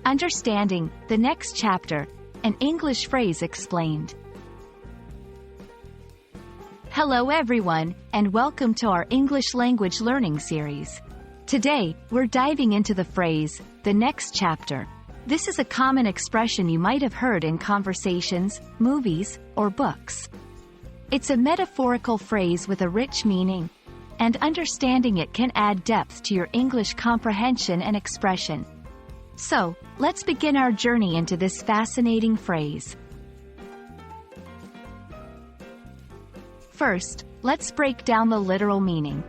Understanding, the next chapter, an English phrase explained. Hello everyone, and welcome to our English language learning series. Today, we're diving into the phrase, the next chapter. This is a common expression you might have heard in conversations, movies, or books. It's a metaphorical phrase with a rich meaning, and understanding it can add depth to your English comprehension and expression. So, let's begin our journey into this fascinating phrase. First, let's break down the literal meaning.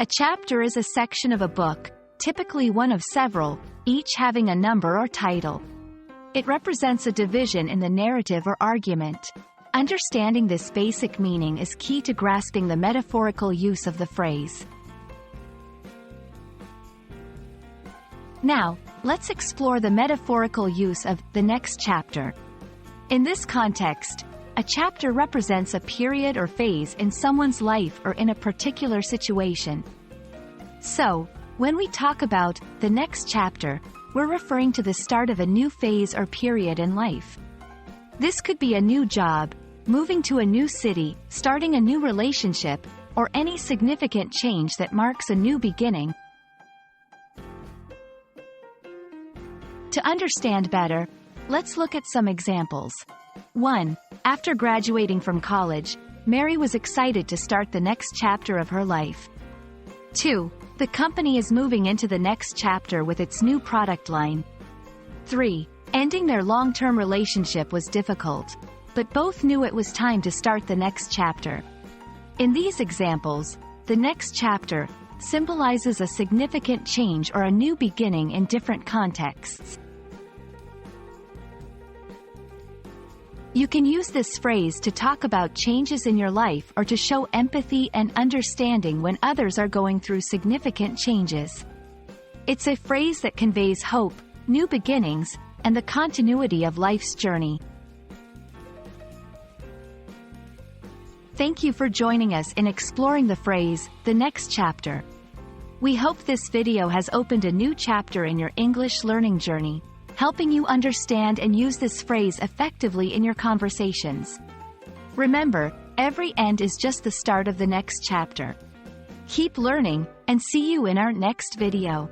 A chapter is a section of a book, typically one of several, each having a number or title. It represents a division in the narrative or argument. Understanding this basic meaning is key to grasping the metaphorical use of the phrase. Now, let's explore the metaphorical use of the next chapter. In this context, a chapter represents a period or phase in someone's life or in a particular situation. So, when we talk about the next chapter, we're referring to the start of a new phase or period in life. This could be a new job, moving to a new city, starting a new relationship, or any significant change that marks a new beginning. To understand better, let's look at some examples. 1. After graduating from college, Mary was excited to start the next chapter of her life. 2. The company is moving into the next chapter with its new product line. 3. Ending their long-term relationship was difficult, but both knew it was time to start the next chapter. In these examples, the next chapter symbolizes a significant change or a new beginning in different contexts. You can use this phrase to talk about changes in your life or to show empathy and understanding when others are going through significant changes. It's a phrase that conveys hope, new beginnings, and the continuity of life's journey. Thank you for joining us in exploring the phrase, the next chapter. We hope this video has opened a new chapter in your English learning journey, helping you understand and use this phrase effectively in your conversations. Remember, every end is just the start of the next chapter. Keep learning, and see you in our next video.